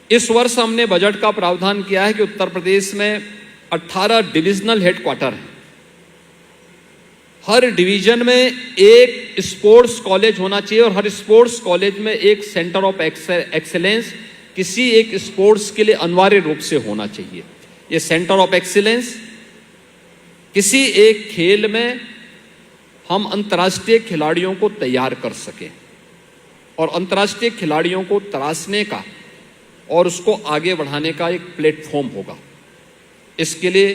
इस वर्ष हमने बजट का प्रावधान किया है कि उत्तर प्रदेश में 18 डिविजनल हेडक्वार्टर हैं। हर डिवीजन में एक स्पोर्ट्स कॉलेज होना चाहिए और हर स्पोर्ट्स कॉलेज में एक सेंटर ऑफ एक्सीलेंस किसी एक स्पोर्ट्स के लिए अनिवार्य रूप से होना चाहिए। ये सेंटर ऑफ एक्सीलेंस किसी एक खेल में हम अंतर्राष्ट्रीय खिलाड़ियों को तैयार कर सकें और अंतर्राष्ट्रीय खिलाड़ियों को तराशने का और उसको आगे बढ़ाने का एक प्लेटफॉर्म होगा। इसके लिए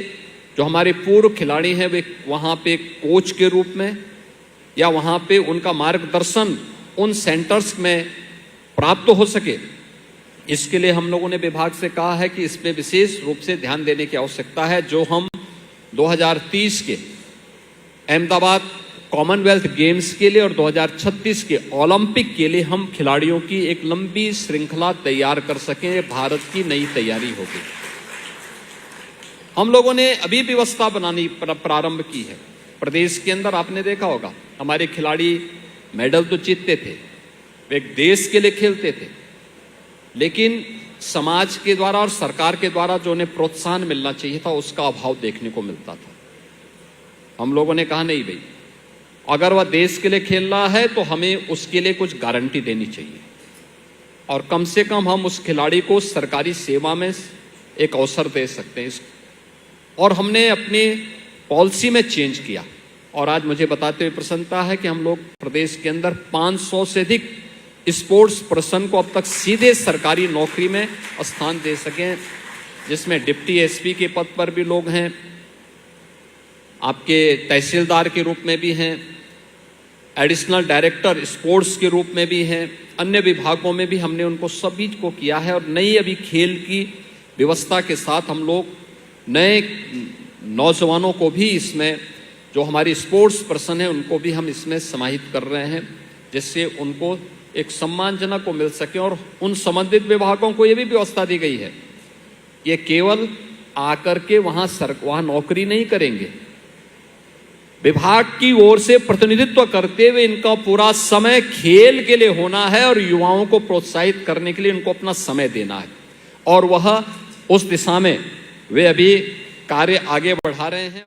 जो हमारे पूर्व खिलाड़ी हैं वे वहाँ पे कोच के रूप में या वहाँ पे उनका मार्गदर्शन उन सेंटर्स में प्राप्त हो सके, इसके लिए हम लोगों ने विभाग से कहा है कि इस पे विशेष रूप से ध्यान देने की आवश्यकता है। जो हम 2030 के अहमदाबाद कॉमनवेल्थ गेम्स के लिए और 2036 के ओलंपिक के लिए हम खिलाड़ियों की एक लंबी श्रृंखला तैयार कर सकें, भारत की नई तैयारी होगी। हम लोगों ने अभी व्यवस्था बनानी प्रारंभ की है। प्रदेश के अंदर आपने देखा होगा हमारे खिलाड़ी मेडल तो जीतते थे, वे एक देश के लिए खेलते थे, लेकिन समाज के द्वारा और सरकार के द्वारा जो उन्हें प्रोत्साहन मिलना चाहिए था उसका अभाव देखने को मिलता था। हम लोगों ने कहा नहीं भाई, अगर वह देश के लिए खेल रहा है तो हमें उसके लिए कुछ गारंटी देनी चाहिए और कम से कम हम उस खिलाड़ी को सरकारी सेवा में एक अवसर दे सकते हैं। और हमने अपनी पॉलिसी में चेंज किया और आज मुझे बताते हुए प्रसन्नता है कि हम लोग प्रदेश के अंदर 500 से अधिक स्पोर्ट्स पर्सन को अब तक सीधे सरकारी नौकरी में स्थान दे सकें, जिसमें डिप्टी एसपी के पद पर भी लोग हैं, आपके तहसीलदार के रूप में भी हैं, एडिशनल डायरेक्टर स्पोर्ट्स के रूप में भी हैं, अन्य विभागों में भी हमने उनको सभी को किया है। और नई अभी खेल की व्यवस्था के साथ हम लोग नए नौजवानों को भी इसमें, जो हमारी स्पोर्ट्स पर्सन है उनको भी हम इसमें समाहित कर रहे हैं, जिससे उनको एक सम्मानजनक को मिल सके। और उन संबंधित विभागों को ये भी व्यवस्था दी गई है, ये केवल आकर के वहाँ नौकरी नहीं करेंगे, विभाग की ओर से प्रतिनिधित्व करते हुए इनका पूरा समय खेल के लिए होना है और युवाओं को प्रोत्साहित करने के लिए इनको अपना समय देना है। और वह उस दिशा में वे अभी कार्य आगे बढ़ा रहे हैं।